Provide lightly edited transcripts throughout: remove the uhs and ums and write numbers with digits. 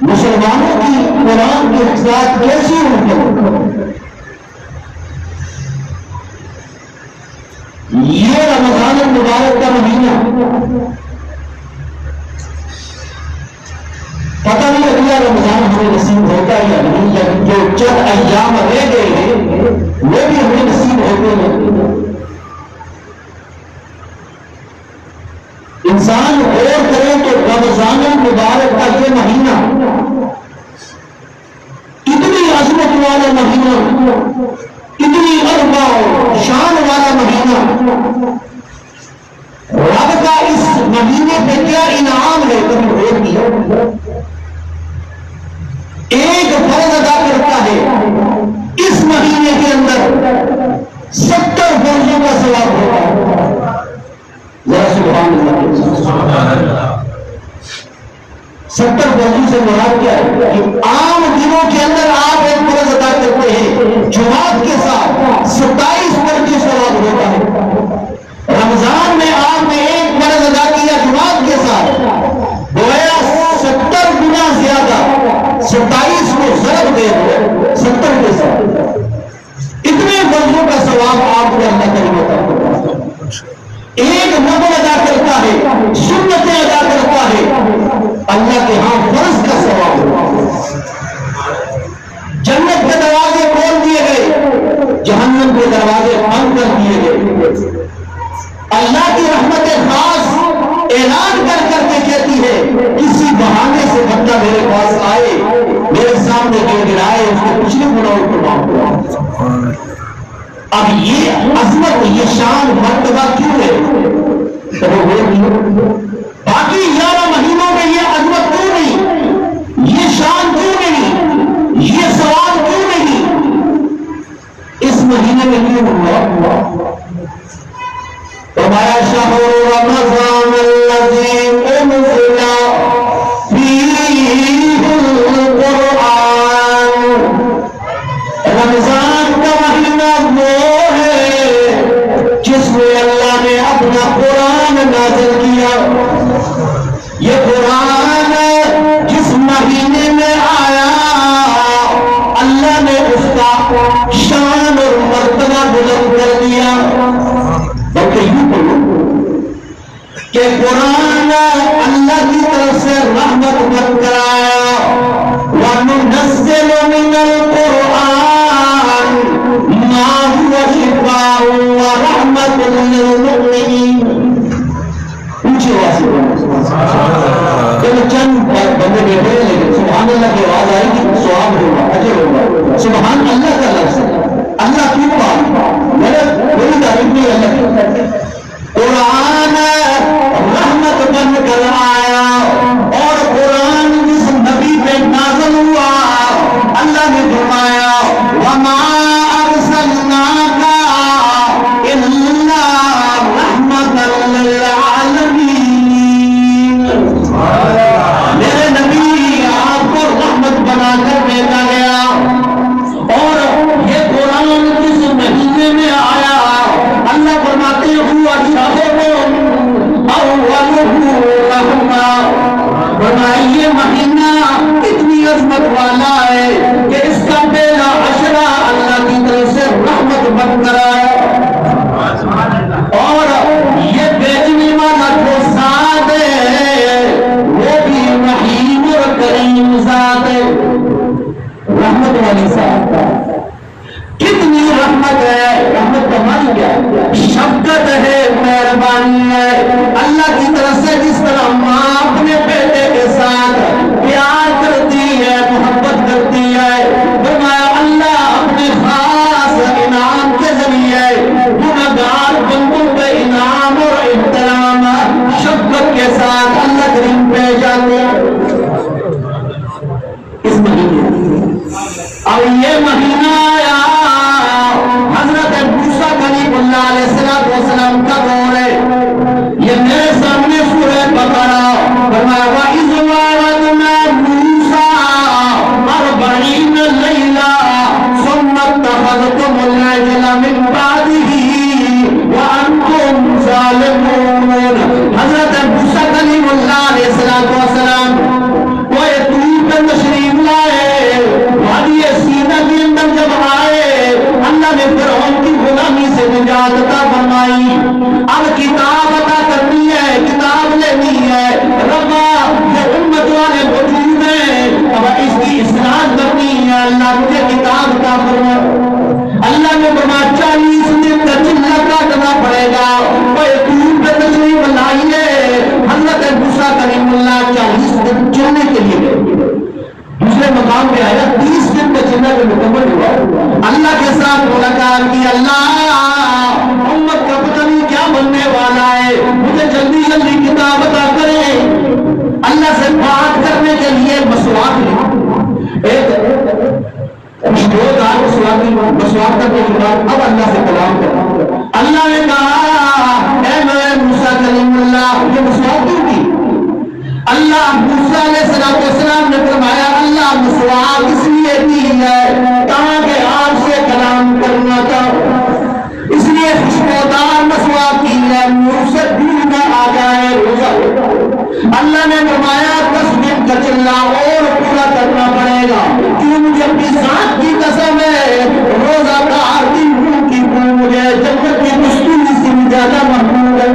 مسلمانوں کی قرآن کے ساتھ کیسی ہوتی؟ یہ رمضان المبارک کا مہینہ پتہ نہیں اگلا رمضان ہمیں نصیب ہوتا یا نہیں، لیکن جو چند ایام رہ گئے ہیں وہ بھی ہمیں نصیب ہوتے ہیں۔ انسان غور کرے تو رمضان المبارک کا یہ مہینہ اتنی عظمت والا مہینہ، اتنی عظمت و شان والا مہینہ، رب کا اس مہینے پہ کیا انعام ہے کبھی غور کیا؟ ایک فرض ادا کرتا ہے اس مہینے کے اندر 70 فرضوں کا ثواب ہوتا ہے۔ ذرا سبحان اللہ۔ 70 فرضوں سے مراد کیا ہے کہ عام دنوں کے اندر آپ ایک فرض ادا کرتے ہیں، جماعت کے ساتھ 27 فرض ثواب ہوتا ہے۔ رمضان میں آپ نے ایک فرض ادا کیا جماعت کے ساتھ، گویا 70 گنا زیادہ، 27 کو ضرب دے دو 70 کے ساتھ، اتنے فرضوں کا ثواب آپ کو اللہ کریم عطا کرتا ہے۔ ایک نفل ادا کرتا ہے، سنتیں ادا کرتا ہے، اللہ کے ہاں فرض کا ثواب ہوتا ہے۔ جنت کے دروازے کھول دیے گئے، جہنم کے دروازے بند کر دیے گئے۔ اللہ کی رحمت خاص اعلان کر کر کے کہتی ہے کسی بہانے سے بندہ میرے پاس آئے، میرے سامنے گر گرائے، اس کے پچھلے گناہوں کو معاف کرو۔ اب یہ عظمت، یہ شان مرتبہ کیوں ہے؟ باقی 11 مہینوں میں یہ عظمت کیوں نہیں، یہ شان کیوں نہیں، یہ ثواب کیوں نہیں، اس مہینے میں کیوں ہوا؟ فرمایا شہر رمضان الذی انزل فیہ القرآن، رمضان کا مہینہ وہ ہے جس میں اللہ نے اپنا قرآن نازل کیا۔ یہ قرآن جس مہینے میں آیا، اللہ نے اس کا شان اور مرتبہ بلند کر دیا۔ کہ قرآن اللہ کی طرف سے رحمت بن کر آیا، وَنُنَزِّلُ مِنَ الْقُرْآنِ مَا هُوَ شِفَاءٌ وَرَحْمَةٌ لِّلْمُؤْمِنِينَ۔ پوچھے چلو چند بندے بیٹھے ہیں، لیکن سبحان اللہ کی آواز آئے گی، ثواب ہوگا، اجر ہوگا۔ سبحان اللہ کا لفظ ہے، اللہ کیوں کہا؟ میری تعریف نہیں اللہ کی۔ قرآن رحمت بن کر آیا، اور قرآن جس نبی پہ نازل ہوا، اللہ نے فرمایا وَمَا أَرْسَلْنَاكَ إِلَّا رَحْمَةً لِّلْعَالَمِينَ۔ میرے نبی آپ کو رحمت بنا کر بھیجا گیا، اور یہ قرآن کس مہینے میں آیا؟ اللہ فرماتے ہوا شہر اولہ رحمہ، فرمائیے مہینہ اتنی عظمت والا ہے کہ اس کا پہلا عشرہ اللہ کی طرف سے رحمت بن کر آیا، اور یہ بیچنے والا جو ذات ہے وہ بھی رحیم اور کریم ذات ہے، رحمت والی ذات۔ کتنی رحمت ہے، رحمت کا معنی کیا ہے؟ شفقت ہے، مہربانی ہے۔ اللہ کی طرف سے جس طرح ماں اپنے بیٹے کے ساتھ پیار کرتی ہے، محبت کرتی ہے، فرمایا اللہ اپنے خاص انعام کے ذریعے گنہگار بندوں پہ انعام اور احترام شفقت کے ساتھ اللہ کریم پیش آتے ہیں۔ اس مہینے اب یہ مہینہ آیا، حضرت موسیٰ کلیم اللہ علیہ السلام کا دور ہے۔ یہ میرے سامنے سورہ بقرہ فرمایا وَإِذْ وَعَدْنَا مُوسَىٰ 40 لَيْلَةً ثُمَّ اتَّخَذْتُمُ الْعِجْلَ مِن بَعْدِهِ وَأَنْتُمْ ظَالِمُونَ۔ حضرت موسیٰ کلیم اللہ علیہ کرنے کے بعد اب اللہ سے کلام کرنا. اللہ نے کہا اے میرے موسیٰ کلیم اللہ, یہ مسواک کیوں کی؟ اللہ موسیٰ علیہ السلام نے فرمایا اللہ مسواک اس لیے دی ہے تاکہ آپ سے کلام کرنا تھا, اس لیے خوشبودار مسواک کی ہے, منہ سے دور نہ آ جائے روزہ. اللہ نے فرمایا 10 دن کا چلا اور پورا کرنا پڑے گا, کیوں مجھے اپنی ذات کی قسم ہے روزہ کا آدھی منہ کی بو مجھے جنت کی دستوری سے زیادہ محبوب ہے.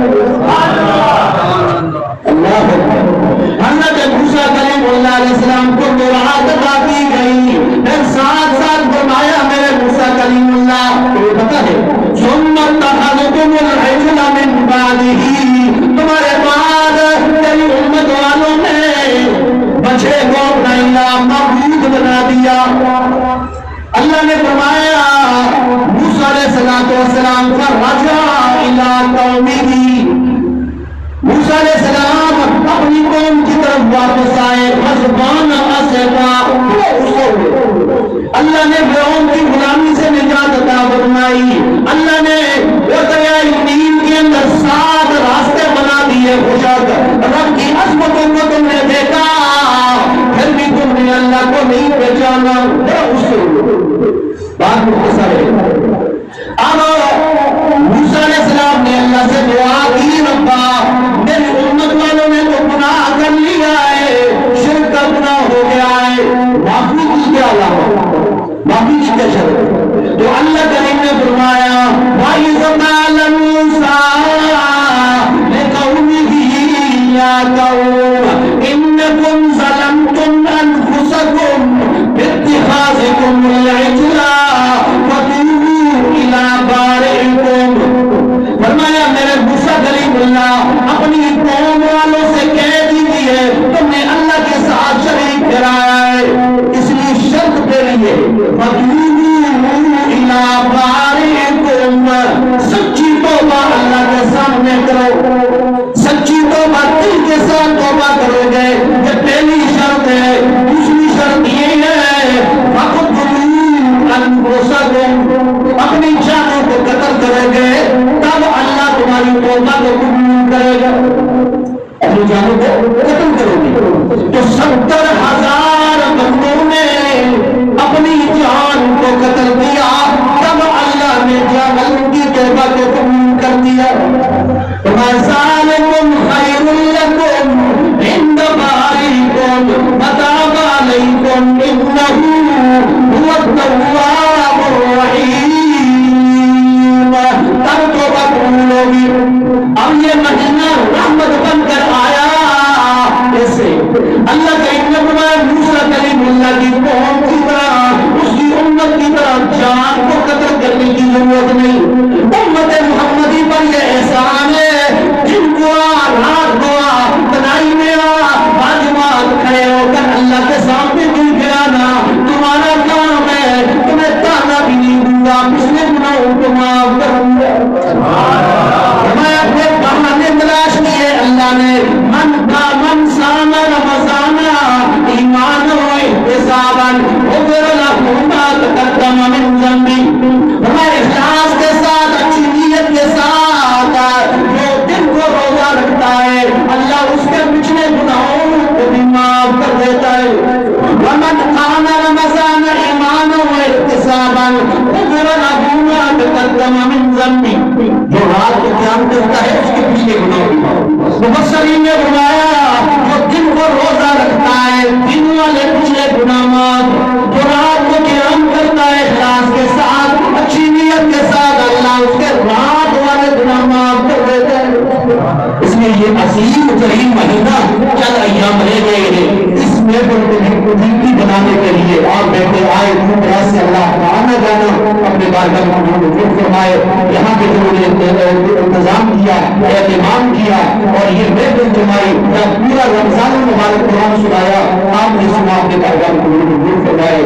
اللہ حضرت موسیٰ کلیم اللہ علیہ السلام کو مراعات عطا کی گئی, پھر ساتھ فرمایا میرے موسیٰ کلیم اللہ یہ پتہ ہے ثم اتخذتم العجل من بعدہ, تمہارے بعد تیری امت والوں نے بچے کو اپنا الہ معبود بنا دیا. اللہ نے فرمایا موسیٰ علیہ السلام فرجع الی قومہ, موسیٰ علیہ السلام اپنی قوم کی طرف واپس آئے غضبان اسفا. اللہ نے فرعون کی غلامی سے نجات عطا فرمائی, اللہ نے دریائے نیل کے اندر 7 راستے بنا دیے خشک. رب کی عظمتوں کو تم نے دیکھا پھر بھی تم نے اللہ کو نہیں پہچانا. بات مختصر ہے. اب موسیٰ علیہ السلام نے اللہ سے دعا کی ربا میری امت والوں نے تو گناہ کر لیا ہے, شرک کا گناہ ہو گیا ہے, معافی کی کیا علامت, معافی کی کیا شرط؟ تو اللہ کریم نے فرمایا وَإِذْ قَالَ مُوسَىٰ لِقَوْمِهِ يَا قَوْمِ إِنَّكُمْ ظَلَمْتُمْ أَنفُسَكُمْ بِاتِّخَاذِكُمُ الْعِجْلَ فَتُوبُوا إِلَىٰ بَارِئِكُمْ. فرمایا میرے موسیٰ کلیم اللہ اپنی قوم والوں سے کہہ دیجیے تم نے اللہ کے ساتھ شریک کرایا ہے, اس لیے شرط دے رہی ہے فَتُوبُوا إِلَىٰ بَارِئِكُمْ, سچی توبہ اللہ کے سامنے کرو, سچی توبہ دل کے ساتھ توبہ کرو گے, یہ پہلی شرط ہے. دوسری شرط یہ ہے فَقْتُلُوا أَنفُسَكُمْ, اپنی جانوں کو قتل کرو گے تب اللہ تمہاری توبہ کو قبول کرے گا. اپنی جانوں کو قتل کرو گے تو 70,000 بندوں نے اپنی جان کو قتل کیا تب اللہ نے جان کی توبہ کو قبول کر دیا. وَذَلِكُمْ خَيْرٌ لَكُمْ عِنْدَ بَارِئِكُمْ فَتَابَ عَلَيْكُمْ إِنَّهُ هُوَ التَّوَّابُ الرَّحِيمُ. تب توبہ قبول ہوگی. اب یہ مہینہ رحمت بن کر آیا. ایسے اللہ کا موسیٰ کلیم اللہ کی قوم کی طرح اس کی امت کی طرح جان کو قتل کرنے کی ضرورت نہیں. امت محمدی پر یہ احسان ہے جن کو رات دعا تنائی میں باجماعت کھڑے ہو کر اللہ کے سامنے بھی گرانا تمہارا کام ہے. تمہیں تانا بھی نہیں دوں گا, پچھلے گناہوں کو معاف کروں گا. میں اپنے بہانے تلاش کیے اللہ نے من سام رمضان ایمان و احتسابا غفر له ما تقدم من ذنبه. ہمارے اخلاص کے ساتھ اچھی نیت کے ساتھ جو دل کو روزہ رکھتا ہے اللہ اس کے پچھلے گناہوں کو بھی معاف کر دیتا ہے. ومن قام رمضان ایمانا و احتسابا غفر له ما تقدم من ذنبه. جو رات کو قیام کرتا ہے اس کے پچھلے گناہ بھی معاف. مفسرین نے فرمایا جو دن کو روزہ رکھتا ہے دن والے پچھلے گناہ معاف, جو رات کو قیام کرتا ہے اخلاص کے ساتھ اچھی نیت کے ساتھ اللہ اس کے رات والے گناہ معاف کر دیتا ہے. اس لیے یہ عظیم ترین مہینہ چند ایام رہ گئے ہیں, اس محفل کو قیمتی بنانے کے لیے اور بیٹھے آئے سے اللہ آنا جانا اپنے بارگاہ میں قبول فرمائے. یہاں پہ جو انتظام کیا اہتمام کیا اور یہ محفل جمائی یا پورا رمضان المبارک قرآن سنایا آپ نے سنا اپنے بارگاہ میں قبول فرمائے.